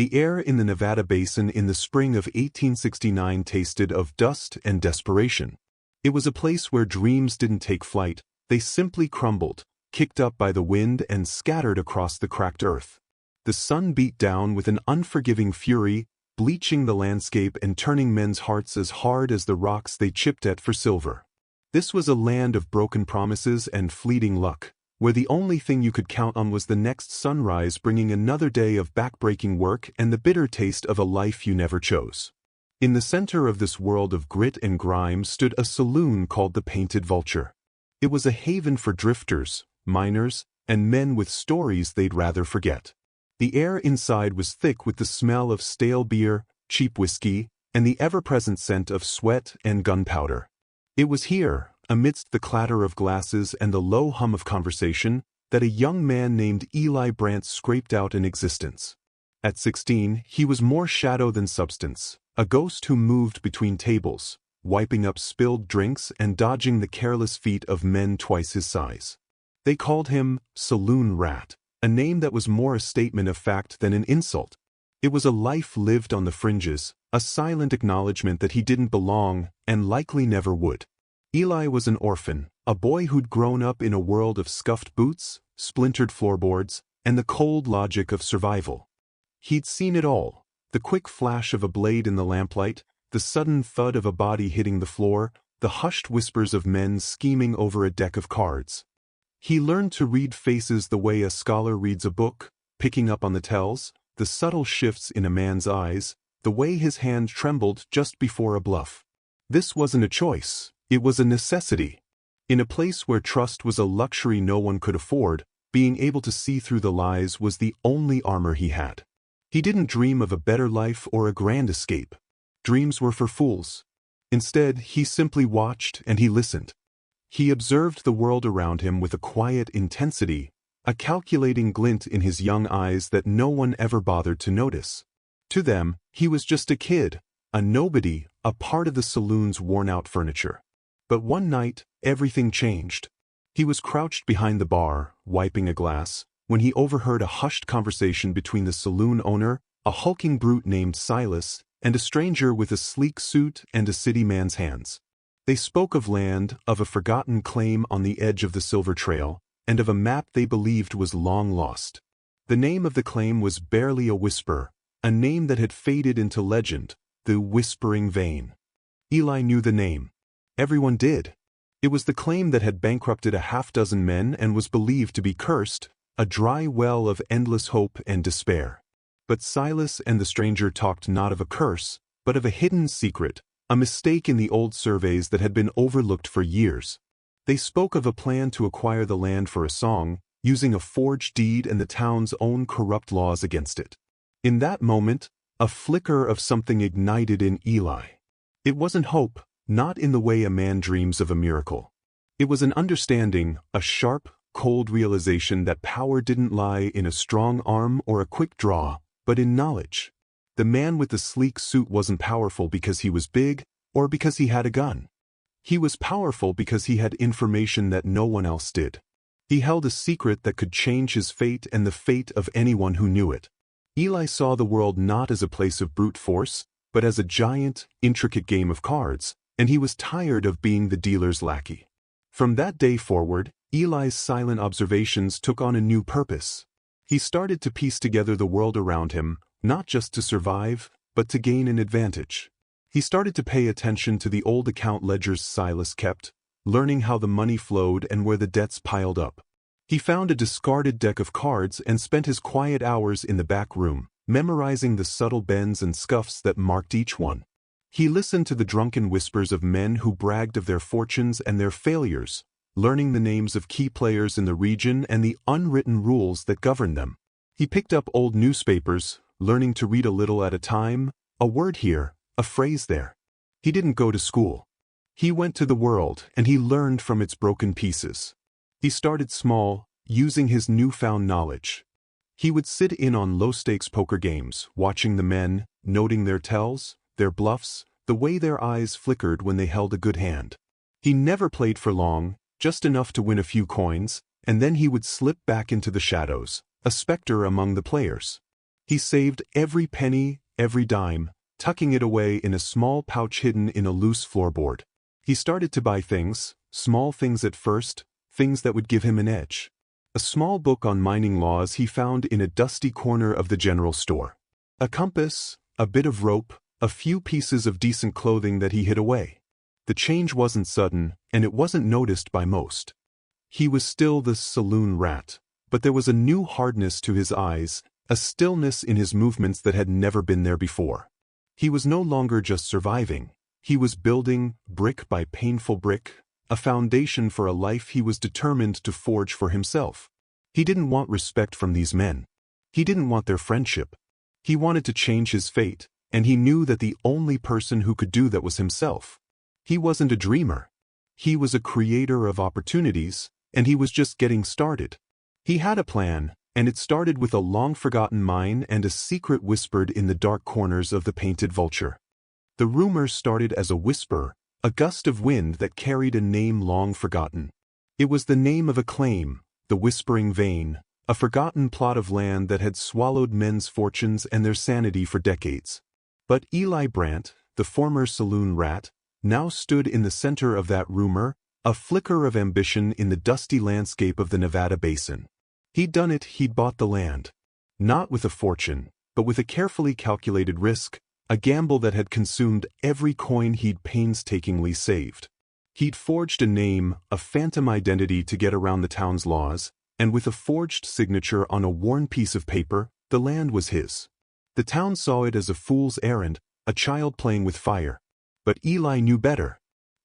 The air in the Nevada basin in the spring of 1869 tasted of dust and desperation. It was a place where dreams didn't take flight, they simply crumbled, kicked up by the wind and scattered across the cracked earth. The sun beat down with an unforgiving fury, bleaching the landscape and turning men's hearts as hard as the rocks they chipped at for silver. This was a land of broken promises and fleeting luck, where the only thing you could count on was the next sunrise bringing another day of backbreaking work and the bitter taste of a life you never chose. In the center of this world of grit and grime stood a saloon called the Painted Vulture. It was a haven for drifters, miners, and men with stories they'd rather forget. The air inside was thick with the smell of stale beer, cheap whiskey, and the ever-present scent of sweat and gunpowder. It was here, amidst the clatter of glasses and the low hum of conversation, that a young man named Eli Brandt scraped out an existence. At 16, he was more shadow than substance, a ghost who moved between tables, wiping up spilled drinks and dodging the careless feet of men twice his size. They called him Saloon Rat, a name that was more a statement of fact than an insult. It was a life lived on the fringes, a silent acknowledgement that he didn't belong and likely never would. Eli was an orphan, a boy who'd grown up in a world of scuffed boots, splintered floorboards, and the cold logic of survival. He'd seen it all, the quick flash of a blade in the lamplight, the sudden thud of a body hitting the floor, the hushed whispers of men scheming over a deck of cards. He learned to read faces the way a scholar reads a book, picking up on the tells, the subtle shifts in a man's eyes, the way his hand trembled just before a bluff. This wasn't a choice, it was a necessity. In a place where trust was a luxury no one could afford, being able to see through the lies was the only armor he had. He didn't dream of a better life or a grand escape. Dreams were for fools. Instead, he simply watched and he listened. He observed the world around him with a quiet intensity, a calculating glint in his young eyes that no one ever bothered to notice. To them, he was just a kid, a nobody, a part of the saloon's worn-out furniture. But one night, everything changed. He was crouched behind the bar, wiping a glass, when he overheard a hushed conversation between the saloon owner, a hulking brute named Silas, and a stranger with a sleek suit and a city man's hands. They spoke of land, of a forgotten claim on the edge of the Silver Trail, and of a map they believed was long lost. The name of the claim was barely a whisper, a name that had faded into legend, the Whispering Vein. Eli knew the name. Everyone did. It was the claim that had bankrupted a half-dozen men and was believed to be cursed, a dry well of endless hope and despair. But Silas and the stranger talked not of a curse, but of a hidden secret, a mistake in the old surveys that had been overlooked for years. They spoke of a plan to acquire the land for a song, using a forged deed and the town's own corrupt laws against it. In that moment, a flicker of something ignited in Eli. It wasn't hope, not in the way a man dreams of a miracle. It was an understanding, a sharp, cold realization that power didn't lie in a strong arm or a quick draw, but in knowledge. The man with the sleek suit wasn't powerful because he was big, or because he had a gun. He was powerful because he had information that no one else did. He held a secret that could change his fate and the fate of anyone who knew it. Eli saw the world not as a place of brute force, but as a giant, intricate game of cards, and he was tired of being the dealer's lackey. From that day forward, Eli's silent observations took on a new purpose. He started to piece together the world around him, not just to survive, but to gain an advantage. He started to pay attention to the old account ledgers Silas kept, learning how the money flowed and where the debts piled up. He found a discarded deck of cards and spent his quiet hours in the back room, memorizing the subtle bends and scuffs that marked each one. He listened to the drunken whispers of men who bragged of their fortunes and their failures, learning the names of key players in the region and the unwritten rules that governed them. He picked up old newspapers, learning to read a little at a time, a word here, a phrase there. He didn't go to school. He went to the world and he learned from its broken pieces. He started small, using his newfound knowledge. He would sit in on low-stakes poker games, watching the men, noting their tells, their bluffs, the way their eyes flickered when they held a good hand. He never played for long, just enough to win a few coins, and then he would slip back into the shadows, a specter among the players. He saved every penny, every dime, tucking it away in a small pouch hidden in a loose floorboard. He started to buy things, small things at first, things that would give him an edge. A small book on mining laws he found in a dusty corner of the general store. A compass, a bit of rope, a few pieces of decent clothing that he hid away. The change wasn't sudden, and it wasn't noticed by most. He was still the saloon rat, but there was a new hardness to his eyes, a stillness in his movements that had never been there before. He was no longer just surviving. He was building, brick by painful brick, a foundation for a life he was determined to forge for himself. He didn't want respect from these men. He didn't want their friendship. He wanted to change his fate, and he knew that the only person who could do that was himself. He wasn't a dreamer. He was a creator of opportunities, and he was just getting started. He had a plan, and it started with a long-forgotten mine and a secret whispered in the dark corners of the Painted Vulture. The rumor started as a whisper, a gust of wind that carried a name long forgotten. It was the name of a claim, the Whispering Vein, a forgotten plot of land that had swallowed men's fortunes and their sanity for decades. But Eli Brandt, the former saloon rat, now stood in the center of that rumor, a flicker of ambition in the dusty landscape of the Nevada basin. He'd done it, he'd bought the land. Not with a fortune, but with a carefully calculated risk, a gamble that had consumed every coin he'd painstakingly saved. He'd forged a name, a phantom identity to get around the town's laws, and with a forged signature on a worn piece of paper, the land was his. The town saw it as a fool's errand, a child playing with fire. But Eli knew better.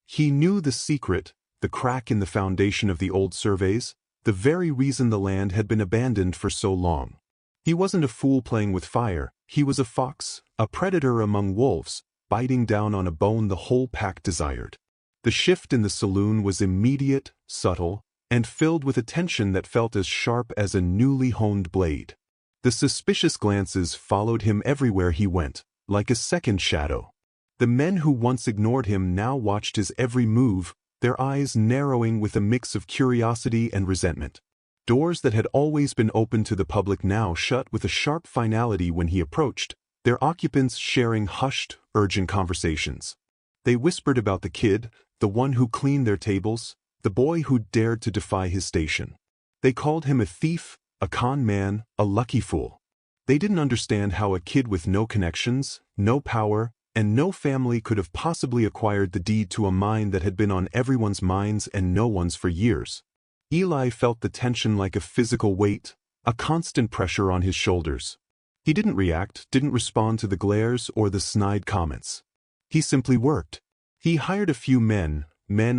He knew the secret, the crack in the foundation of the old surveys, the very reason the land had been abandoned for so long. He wasn't a fool playing with fire, he was a fox, a predator among wolves, biting down on a bone the whole pack desired. The shift in the saloon was immediate, subtle, and filled with a tension that felt as sharp as a newly honed blade. The suspicious glances followed him everywhere he went, like a second shadow. The men who once ignored him now watched his every move, their eyes narrowing with a mix of curiosity and resentment. Doors that had always been open to the public now shut with a sharp finality when he approached, their occupants sharing hushed, urgent conversations. They whispered about the kid, the one who cleaned their tables, the boy who dared to defy his station. They called him a thief, a con man, a lucky fool. They didn't understand how a kid with no connections, no power, and no family could have possibly acquired the deed to a mine that had been on everyone's minds and no one's for years. Eli felt the tension like a physical weight, a constant pressure on his shoulders. He didn't react, didn't respond to the glares or the snide comments. He simply worked. He hired a few men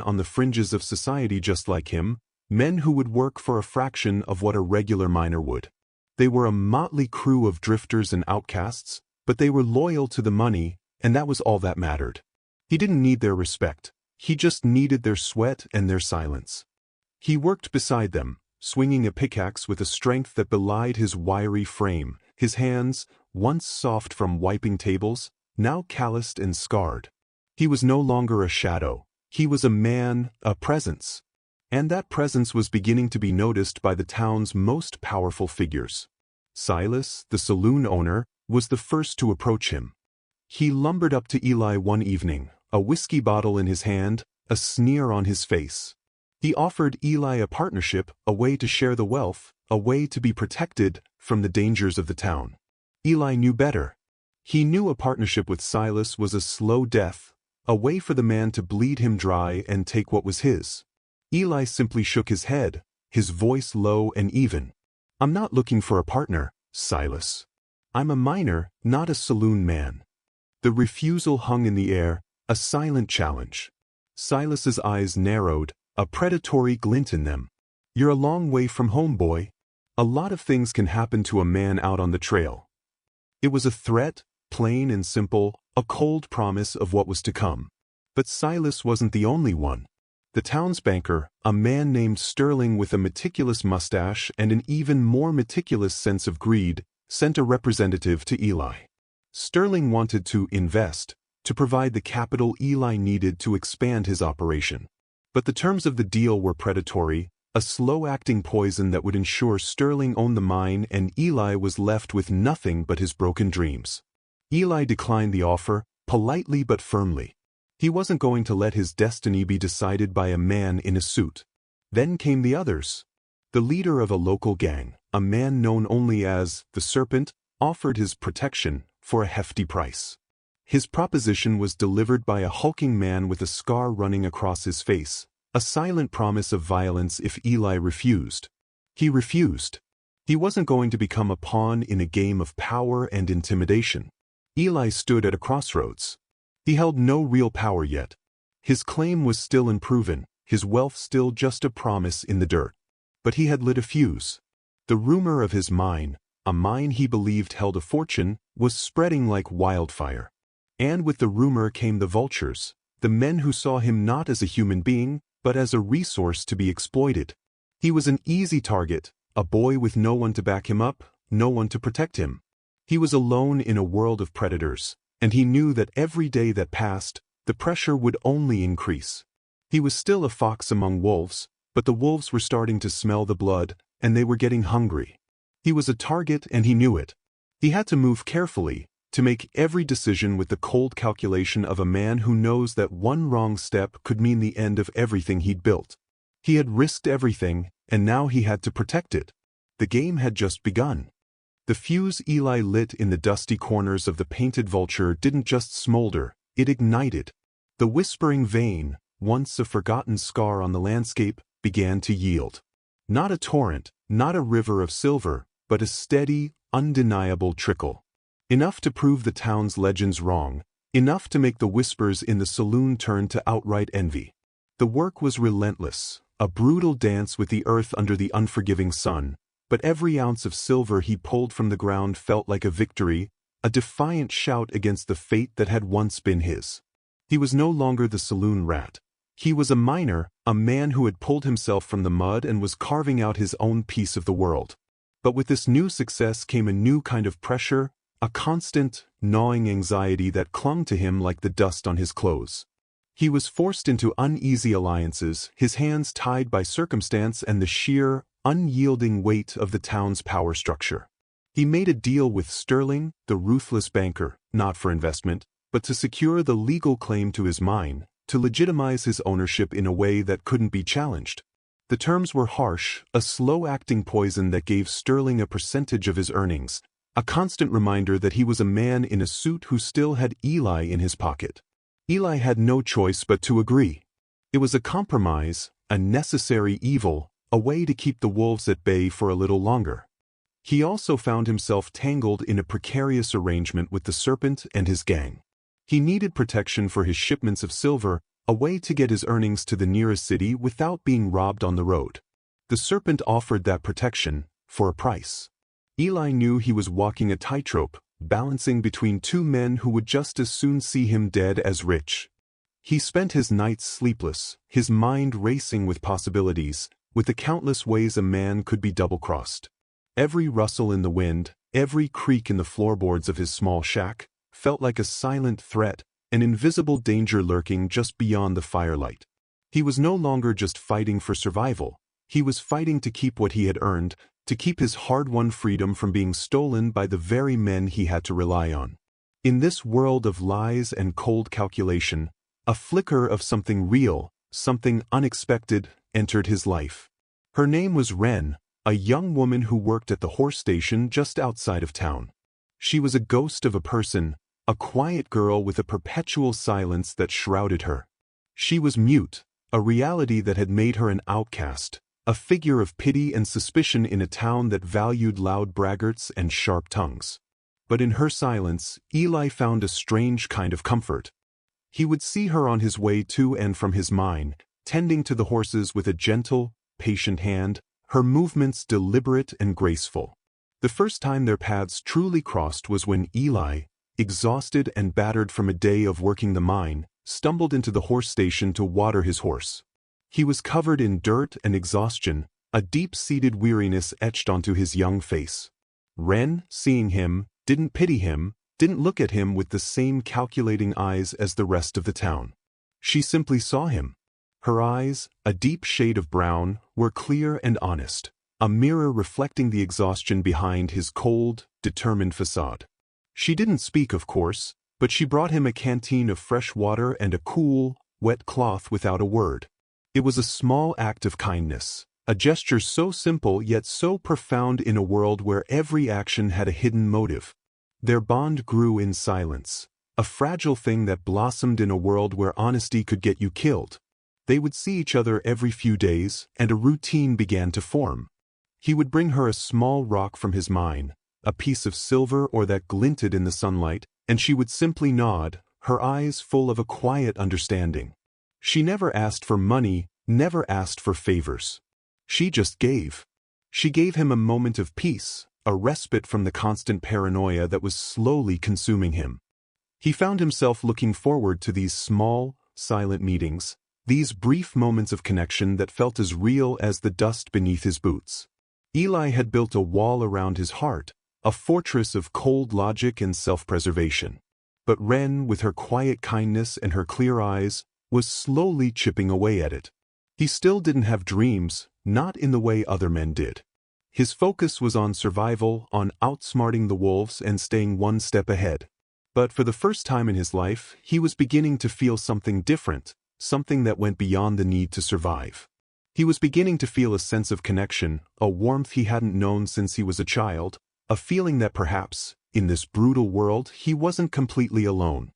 on the fringes of society just like him, men who would work for a fraction of what a regular miner would. They were a motley crew of drifters and outcasts, but they were loyal to the money, and that was all that mattered. He didn't need their respect. He just needed their sweat and their silence. He worked beside them, swinging a pickaxe with a strength that belied his wiry frame, his hands, once soft from wiping tables, now calloused and scarred. He was no longer a shadow. He was a man, a presence. And that presence was beginning to be noticed by the town's most powerful figures. Silas, the saloon owner, was the first to approach him. He lumbered up to Eli one evening, a whiskey bottle in his hand, a sneer on his face. He offered Eli a partnership, a way to share the wealth, a way to be protected from the dangers of the town. Eli knew better. He knew a partnership with Silas was a slow death, a way for the man to bleed him dry and take what was his. Eli simply shook his head, his voice low and even. "I'm not looking for a partner, Silas. I'm a miner, not a saloon man." The refusal hung in the air, a silent challenge. Silas's eyes narrowed, a predatory glint in them. "You're a long way from home, boy. A lot of things can happen to a man out on the trail." It was a threat, plain and simple, a cold promise of what was to come. But Silas wasn't the only one. The town's banker, a man named Sterling with a meticulous mustache and an even more meticulous sense of greed, sent a representative to Eli. Sterling wanted to invest, to provide the capital Eli needed to expand his operation. But the terms of the deal were predatory, a slow-acting poison that would ensure Sterling owned the mine and Eli was left with nothing but his broken dreams. Eli declined the offer, politely but firmly. He wasn't going to let his destiny be decided by a man in a suit. Then came the others. The leader of a local gang, a man known only as the Serpent, offered his protection for a hefty price. His proposition was delivered by a hulking man with a scar running across his face, a silent promise of violence if Eli refused. He refused. He wasn't going to become a pawn in a game of power and intimidation. Eli stood at a crossroads. He held no real power yet. His claim was still unproven, his wealth still just a promise in the dirt. But he had lit a fuse. The rumor of his mine, a mine he believed held a fortune, was spreading like wildfire. And with the rumor came the vultures, the men who saw him not as a human being, but as a resource to be exploited. He was an easy target, a boy with no one to back him up, no one to protect him. He was alone in a world of predators, and he knew that every day that passed, the pressure would only increase. He was still a fox among wolves, but the wolves were starting to smell the blood, and they were getting hungry. He was a target and he knew it. He had to move carefully, to make every decision with the cold calculation of a man who knows that one wrong step could mean the end of everything he'd built. He had risked everything, and now he had to protect it. The game had just begun. The fuse Eli lit in the dusty corners of the painted vulture didn't just smolder, it ignited. The whispering vein, once a forgotten scar on the landscape, began to yield. Not a torrent, not a river of silver, but a steady, undeniable trickle. Enough to prove the town's legends wrong, enough to make the whispers in the saloon turn to outright envy. The work was relentless, a brutal dance with the earth under the unforgiving sun, but every ounce of silver he pulled from the ground felt like a victory, a defiant shout against the fate that had once been his. He was no longer the saloon rat. He was a miner, a man who had pulled himself from the mud and was carving out his own piece of the world. But with this new success came a new kind of pressure, a constant, gnawing anxiety that clung to him like the dust on his clothes. He was forced into uneasy alliances, his hands tied by circumstance and the sheer, unyielding weight of the town's power structure. He made a deal with Sterling, the ruthless banker, not for investment, but to secure the legal claim to his mine, to legitimize his ownership in a way that couldn't be challenged. The terms were harsh, a slow-acting poison that gave Sterling a percentage of his earnings, a constant reminder that he was a man in a suit who still had Eli in his pocket. Eli had no choice but to agree. It was a compromise, a necessary evil, a way to keep the wolves at bay for a little longer. He also found himself tangled in a precarious arrangement with the Serpent and his gang. He needed protection for his shipments of silver, a way to get his earnings to the nearest city without being robbed on the road. The Serpent offered that protection, for a price. Eli knew he was walking a tightrope, balancing between two men who would just as soon see him dead as rich. He spent his nights sleepless, his mind racing with possibilities, with the countless ways a man could be double-crossed. Every rustle in the wind, every creak in the floorboards of his small shack, felt like a silent threat, an invisible danger lurking just beyond the firelight. He was no longer just fighting for survival, he was fighting to keep what he had earned, to keep his hard-won freedom from being stolen by the very men he had to rely on. In this world of lies and cold calculation, a flicker of something real, something unexpected, entered his life. Her name was Wren, a young woman who worked at the horse station just outside of town. She was a ghost of a person, a quiet girl with a perpetual silence that shrouded her. She was mute, a reality that had made her an outcast, a figure of pity and suspicion in a town that valued loud braggarts and sharp tongues. But in her silence, Eli found a strange kind of comfort. He would see her on his way to and from his mine, tending to the horses with a gentle, patient hand, her movements deliberate and graceful. The first time their paths truly crossed was when Eli, exhausted and battered from a day of working the mine, stumbled into the horse station to water his horse. He was covered in dirt and exhaustion, a deep-seated weariness etched onto his young face. Wren, seeing him, didn't pity him, didn't look at him with the same calculating eyes as the rest of the town. She simply saw him. Her eyes, a deep shade of brown, were clear and honest, a mirror reflecting the exhaustion behind his cold, determined facade. She didn't speak, of course, but she brought him a canteen of fresh water and a cool, wet cloth without a word. It was a small act of kindness, a gesture so simple yet so profound in a world where every action had a hidden motive. Their bond grew in silence, a fragile thing that blossomed in a world where honesty could get you killed. They would see each other every few days, and a routine began to form. He would bring her a small rock from his mine, a piece of silver or that glinted in the sunlight, and she would simply nod, her eyes full of a quiet understanding. She never asked for money, never asked for favors. She just gave. She gave him a moment of peace, a respite from the constant paranoia that was slowly consuming him. He found himself looking forward to these small, silent meetings, these brief moments of connection that felt as real as the dust beneath his boots. Eli had built a wall around his heart, a fortress of cold logic and self-preservation. But Ren, with her quiet kindness and her clear eyes, was slowly chipping away at it. He still didn't have dreams, not in the way other men did. His focus was on survival, on outsmarting the wolves and staying one step ahead. But for the first time in his life, he was beginning to feel something different, something that went beyond the need to survive. He was beginning to feel a sense of connection, a warmth he hadn't known since he was a child, a feeling that perhaps, in this brutal world, he wasn't completely alone.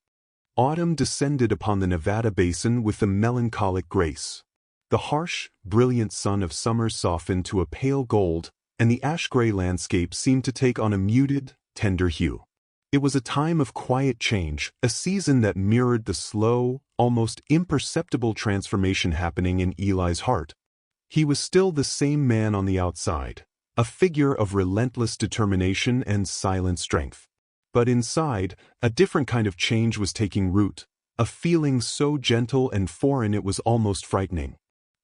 Autumn descended upon the Nevada basin with a melancholic grace. The harsh, brilliant sun of summer softened to a pale gold, and the ash-gray landscape seemed to take on a muted, tender hue. It was a time of quiet change, a season that mirrored the slow, almost imperceptible transformation happening in Eli's heart. He was still the same man on the outside, a figure of relentless determination and silent strength. But inside, a different kind of change was taking root, a feeling so gentle and foreign it was almost frightening.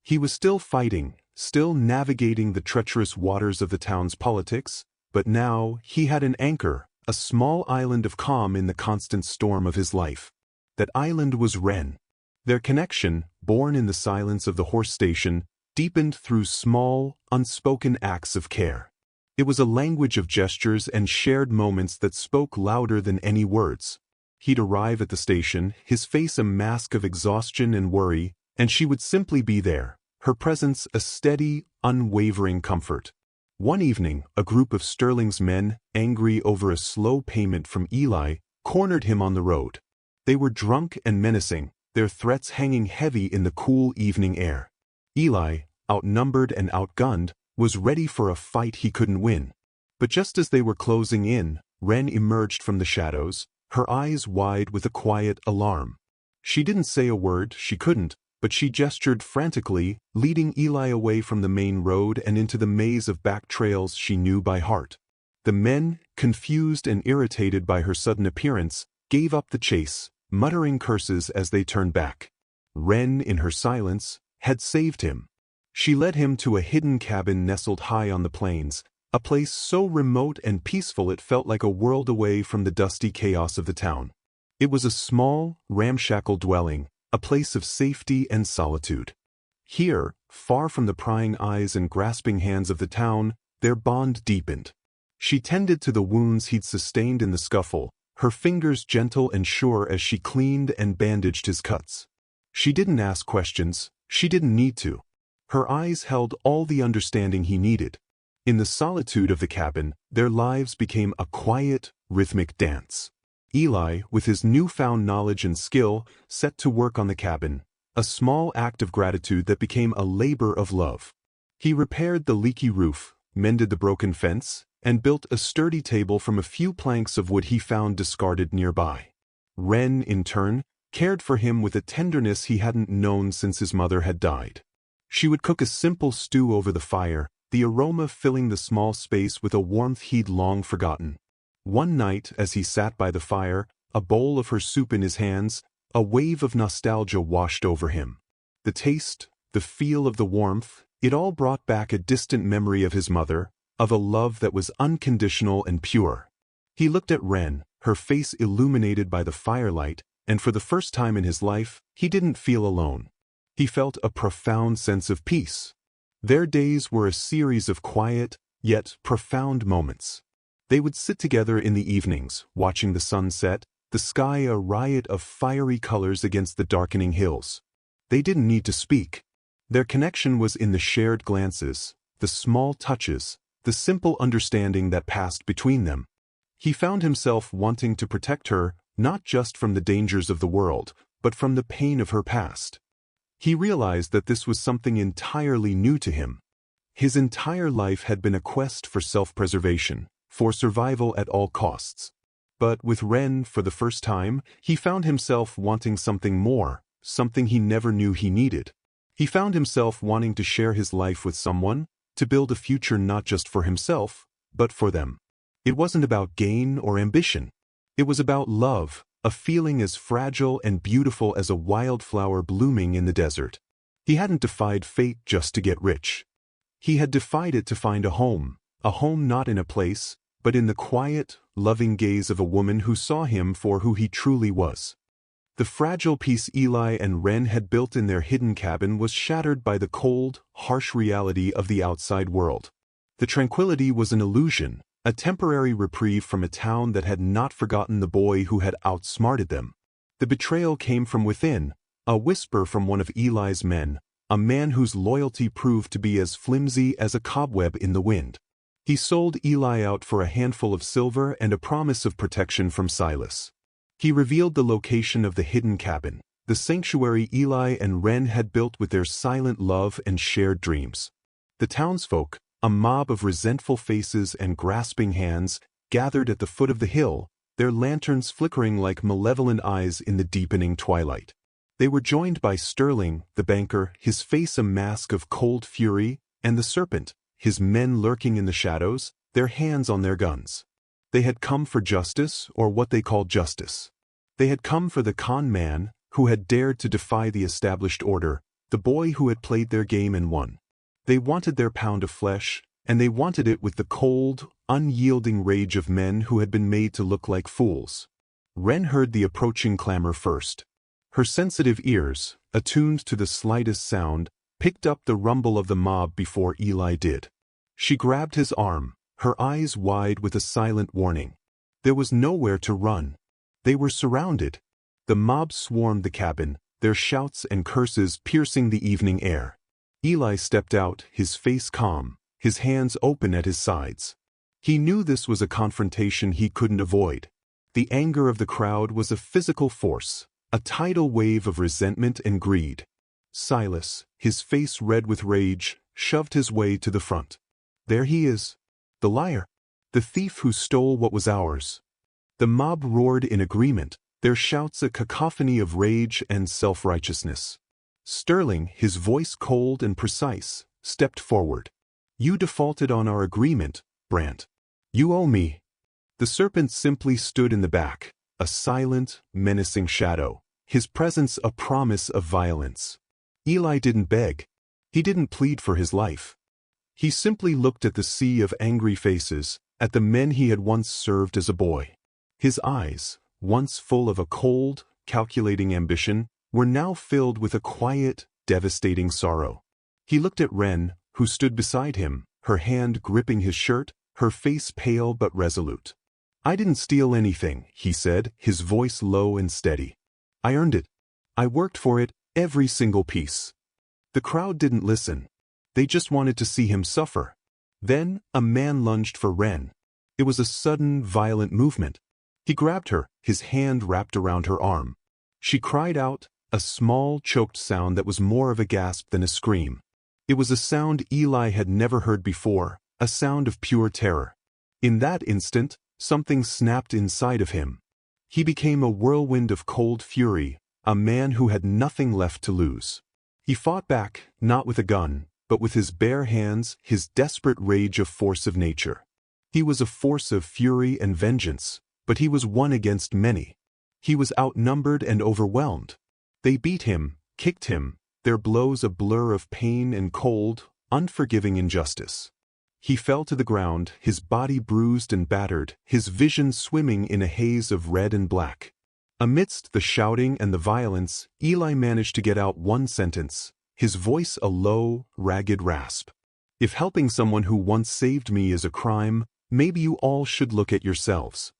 He was still fighting, still navigating the treacherous waters of the town's politics, but now he had an anchor, a small island of calm in the constant storm of his life. That island was Ren. Their connection, born in the silence of the horse station, deepened through small, unspoken acts of care. It was a language of gestures and shared moments that spoke louder than any words. He'd arrive at the station, his face a mask of exhaustion and worry, and she would simply be there, her presence a steady, unwavering comfort. One evening, a group of Sterling's men, angry over a slow payment from Eli, cornered him on the road. They were drunk and menacing, their threats hanging heavy in the cool evening air. Eli, outnumbered and outgunned, was ready for a fight he couldn't win. But just as they were closing in, Ren emerged from the shadows, her eyes wide with a quiet alarm. She didn't say a word, she couldn't, but she gestured frantically, leading Eli away from the main road and into the maze of back trails she knew by heart. The men, confused and irritated by her sudden appearance, gave up the chase, muttering curses as they turned back. Ren, in her silence, had saved him. She led him to a hidden cabin nestled high on the plains, a place so remote and peaceful it felt like a world away from the dusty chaos of the town. It was a small, ramshackle dwelling, a place of safety and solitude. Here, far from the prying eyes and grasping hands of the town, their bond deepened. She tended to the wounds he'd sustained in the scuffle, her fingers gentle and sure as she cleaned and bandaged his cuts. She didn't ask questions, she didn't need to. Her eyes held all the understanding he needed. In the solitude of the cabin, their lives became a quiet, rhythmic dance. Eli, with his newfound knowledge and skill, set to work on the cabin, a small act of gratitude that became a labor of love. He repaired the leaky roof, mended the broken fence, and built a sturdy table from a few planks of wood he found discarded nearby. Ren, in turn, cared for him with a tenderness he hadn't known since his mother had died. She would cook a simple stew over the fire, the aroma filling the small space with a warmth he'd long forgotten. One night, as he sat by the fire, a bowl of her soup in his hands, a wave of nostalgia washed over him. The taste, the feel of the warmth, it all brought back a distant memory of his mother, of a love that was unconditional and pure. He looked at Ren, her face illuminated by the firelight, and for the first time in his life, he didn't feel alone. He felt a profound sense of peace. Their days were a series of quiet, yet profound moments. They would sit together in the evenings, watching the sun set, the sky a riot of fiery colors against the darkening hills. They didn't need to speak. Their connection was in the shared glances, the small touches, the simple understanding that passed between them. He found himself wanting to protect her, not just from the dangers of the world, but from the pain of her past. He realized that this was something entirely new to him. His entire life had been a quest for self-preservation, for survival at all costs. But with Ren, for the first time, he found himself wanting something more, something he never knew he needed. He found himself wanting to share his life with someone, to build a future not just for himself, but for them. It wasn't about gain or ambition. It was about love, a feeling as fragile and beautiful as a wildflower blooming in the desert. He hadn't defied fate just to get rich. He had defied it to find a home not in a place, but in the quiet, loving gaze of a woman who saw him for who he truly was. The fragile peace Eli and Ren had built in their hidden cabin was shattered by the cold, harsh reality of the outside world. The tranquility was an illusion, a temporary reprieve from a town that had not forgotten the boy who had outsmarted them. The betrayal came from within, a whisper from one of Eli's men, a man whose loyalty proved to be as flimsy as a cobweb in the wind. He sold Eli out for a handful of silver and a promise of protection from Silas. He revealed the location of the hidden cabin, the sanctuary Eli and Ren had built with their silent love and shared dreams. The townsfolk, a mob of resentful faces and grasping hands, gathered at the foot of the hill, their lanterns flickering like malevolent eyes in the deepening twilight. They were joined by Sterling, the banker, his face a mask of cold fury, and the serpent, his men lurking in the shadows, their hands on their guns. They had come for justice, or what they called justice. They had come for the con man, who had dared to defy the established order, the boy who had played their game and won. They wanted their pound of flesh, and they wanted it with the cold, unyielding rage of men who had been made to look like fools. Ren heard the approaching clamor first. Her sensitive ears, attuned to the slightest sound, picked up the rumble of the mob before Eli did. She grabbed his arm, her eyes wide with a silent warning. There was nowhere to run. They were surrounded. The mob swarmed the cabin, their shouts and curses piercing the evening air. Eli stepped out, his face calm, his hands open at his sides. He knew this was a confrontation he couldn't avoid. The anger of the crowd was a physical force, a tidal wave of resentment and greed. Silas, his face red with rage, shoved his way to the front. There he is. The liar. The thief who stole what was ours. The mob roared in agreement, their shouts a cacophony of rage and self-righteousness. Sterling, his voice cold and precise, stepped forward. You defaulted on our agreement, Brant. You owe me. The serpent simply stood in the back, a silent, menacing shadow, his presence a promise of violence. Eli didn't beg. He didn't plead for his life. He simply looked at the sea of angry faces, at the men he had once served as a boy. His eyes, once full of a cold, calculating ambition, were now filled with a quiet, devastating sorrow. He looked at Ren, who stood beside him, her hand gripping his shirt, her face pale but resolute. I didn't steal anything, he said, his voice low and steady. I earned it. I worked for it, every single piece. The crowd didn't listen. They just wanted to see him suffer. Then, a man lunged for Ren. It was a sudden, violent movement. He grabbed her, his hand wrapped around her arm. She cried out, a small, choked sound that was more of a gasp than a scream. It was a sound Eli had never heard before, a sound of pure terror. In that instant, something snapped inside of him. He became a whirlwind of cold fury, a man who had nothing left to lose. He fought back, not with a gun, but with his bare hands, his desperate rage of force of nature. He was a force of fury and vengeance, but he was one against many. He was outnumbered and overwhelmed. They beat him, kicked him, their blows a blur of pain and cold, unforgiving injustice. He fell to the ground, his body bruised and battered, his vision swimming in a haze of red and black. Amidst the shouting and the violence, Eli managed to get out one sentence, his voice a low, ragged rasp. "If helping someone who once saved me is a crime, maybe you all should look at yourselves."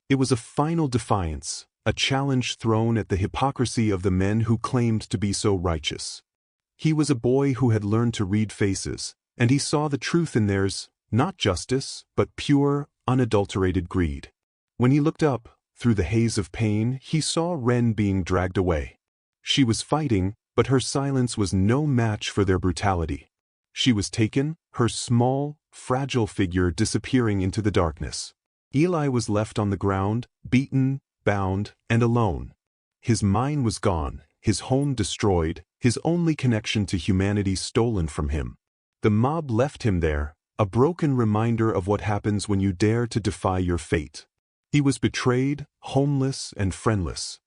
It was a final defiance, a challenge thrown at the hypocrisy of the men who claimed to be so righteous. He was a boy who had learned to read faces, and he saw the truth in theirs, not justice, but pure, unadulterated greed. When he looked up, through the haze of pain, he saw Ren being dragged away. She was fighting, but her silence was no match for their brutality. She was taken, her small, fragile figure disappearing into the darkness. Eli was left on the ground, beaten, bound, and alone. His mind was gone, his home destroyed, his only connection to humanity stolen from him. The mob left him there, a broken reminder of what happens when you dare to defy your fate. He was betrayed, homeless, and friendless.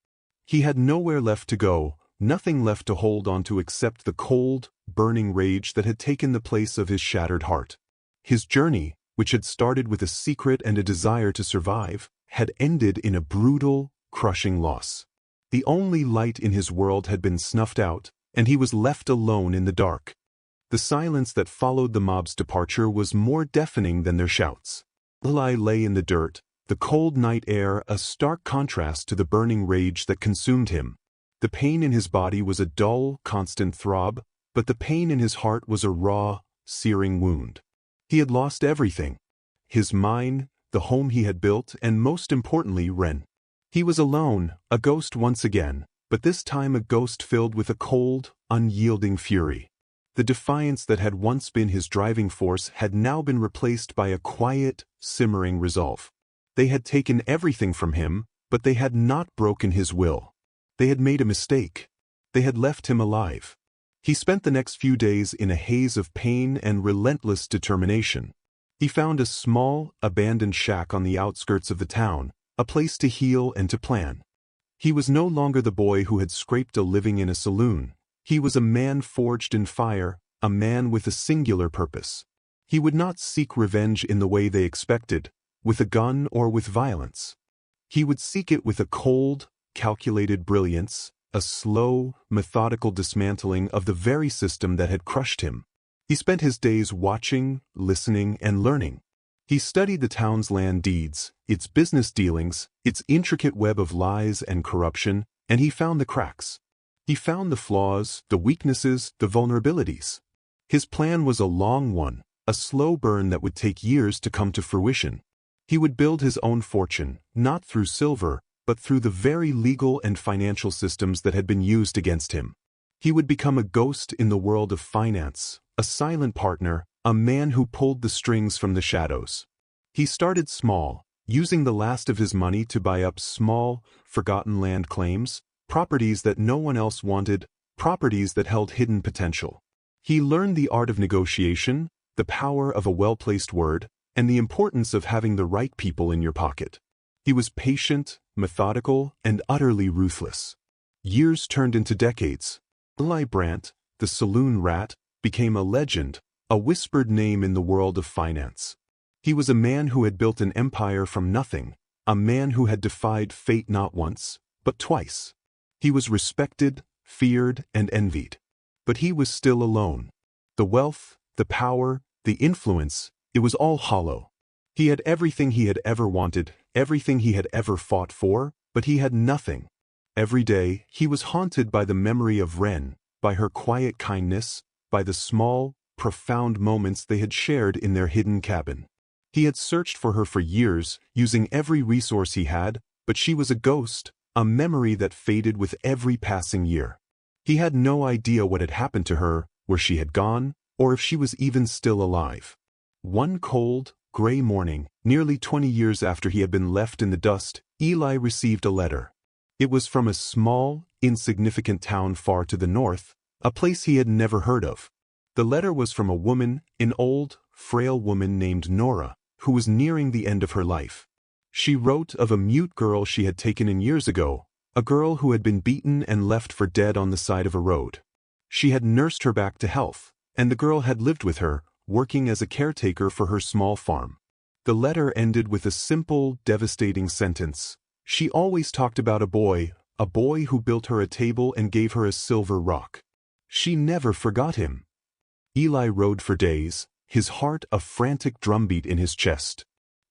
He had nowhere left to go, nothing left to hold on to except the cold, burning rage that had taken the place of his shattered heart. His journey, which had started with a secret and a desire to survive, had ended in a brutal, crushing loss. The only light in his world had been snuffed out, and he was left alone in the dark. The silence that followed the mob's departure was more deafening than their shouts. Eli lay in the dirt, the cold night air a stark contrast to the burning rage that consumed him. The pain in his body was a dull, constant throb, but the pain in his heart was a raw, searing wound. He had lost everything. His mind, the home he had built, and most importantly, Ren. He was alone, a ghost once again, but this time a ghost filled with a cold, unyielding fury. The defiance that had once been his driving force had now been replaced by a quiet, simmering resolve. They had taken everything from him, but they had not broken his will. They had made a mistake. They had left him alive. He spent the next few days in a haze of pain and relentless determination. He found a small, abandoned shack on the outskirts of the town, a place to heal and to plan. He was no longer the boy who had scraped a living in a saloon. He was a man forged in fire, a man with a singular purpose. He would not seek revenge in the way they expected, with a gun or with violence. He would seek it with a cold, calculated brilliance, a slow, methodical dismantling of the very system that had crushed him. He spent his days watching, listening, and learning. He studied the town's land deeds, its business dealings, its intricate web of lies and corruption, and he found the cracks. He found the flaws, the weaknesses, the vulnerabilities. His plan was a long one, a slow burn that would take years to come to fruition. He would build his own fortune, not through silver, but through the very legal and financial systems that had been used against him. He would become a ghost in the world of finance, a silent partner, a man who pulled the strings from the shadows. He started small, using the last of his money to buy up small, forgotten land claims, properties that no one else wanted, properties that held hidden potential. He learned the art of negotiation, the power of a well-placed word, and the importance of having the right people in your pocket. He was patient, methodical, and utterly ruthless. Years turned into decades. Eli Brandt, the saloon rat, became a legend, a whispered name in the world of finance. He was a man who had built an empire from nothing, a man who had defied fate not once, but twice. He was respected, feared, and envied. But he was still alone. The wealth, the power, the influence, it was all hollow. He had everything he had ever wanted, everything he had ever fought for, but he had nothing. Every day, he was haunted by the memory of Ren, by her quiet kindness, by the small, profound moments they had shared in their hidden cabin. He had searched for her for years, using every resource he had, but she was a ghost, a memory that faded with every passing year. He had no idea what had happened to her, where she had gone, or if she was even still alive. One cold, gray morning, nearly 20 years after he had been left in the dust, Eli received a letter. It was from a small, insignificant town far to the north, a place he had never heard of. The letter was from a woman, an old, frail woman named Nora, who was nearing the end of her life. She wrote of a mute girl she had taken in years ago, a girl who had been beaten and left for dead on the side of a road. She had nursed her back to health, and the girl had lived with her, working as a caretaker for her small farm. The letter ended with a simple, devastating sentence. She always talked about a boy who built her a table and gave her a silver rock. She never forgot him. Eli rode for days, his heart a frantic drumbeat in his chest.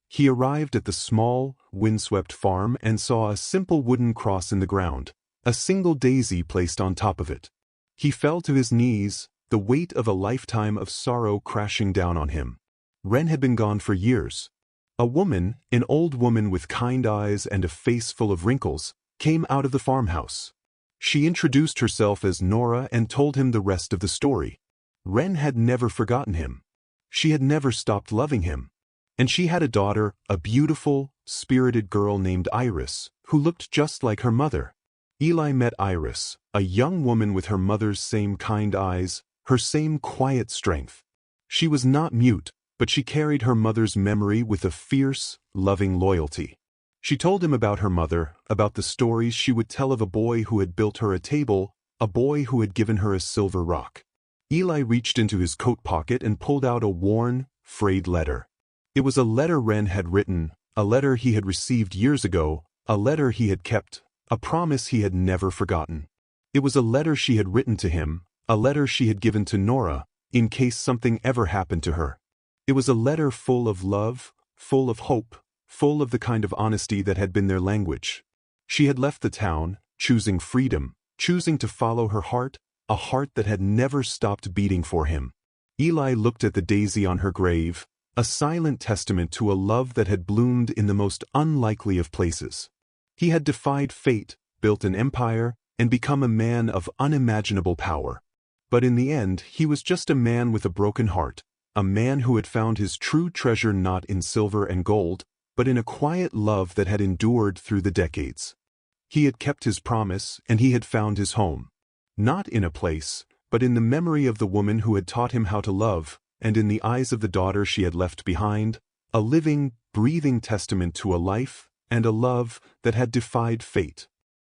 He arrived at the small, windswept farm and saw a simple wooden cross in the ground, a single daisy placed on top of it. He fell to his knees, the weight of a lifetime of sorrow crashing down on him. Wren had been gone for years. A woman, an old woman with kind eyes and a face full of wrinkles, came out of the farmhouse. She introduced herself as Nora and told him the rest of the story. Wren had never forgotten him. She had never stopped loving him. And she had a daughter, a beautiful, spirited girl named Iris, who looked just like her mother. Eli met Iris, a young woman with her mother's same kind eyes, her same quiet strength. She was not mute, but she carried her mother's memory with a fierce, loving loyalty. She told him about her mother, about the stories she would tell of a boy who had built her a table, a boy who had given her a silver rock. Eli reached into his coat pocket and pulled out a worn, frayed letter. It was a letter Wren had written, a letter he had received years ago, a letter he had kept, a promise he had never forgotten. It was a letter she had written to him, a letter she had given to Nora, in case something ever happened to her. It was a letter full of love, full of hope, full of the kind of honesty that had been their language. She had left the town, choosing freedom, choosing to follow her heart, a heart that had never stopped beating for him. Eli looked at the daisy on her grave, a silent testament to a love that had bloomed in the most unlikely of places. He had defied fate, built an empire, and become a man of unimaginable power. But in the end, he was just a man with a broken heart, a man who had found his true treasure not in silver and gold, but in a quiet love that had endured through the decades. He had kept his promise, and he had found his home. Not in a place, but in the memory of the woman who had taught him how to love, and in the eyes of the daughter she had left behind, a living, breathing testament to a life and a love that had defied fate.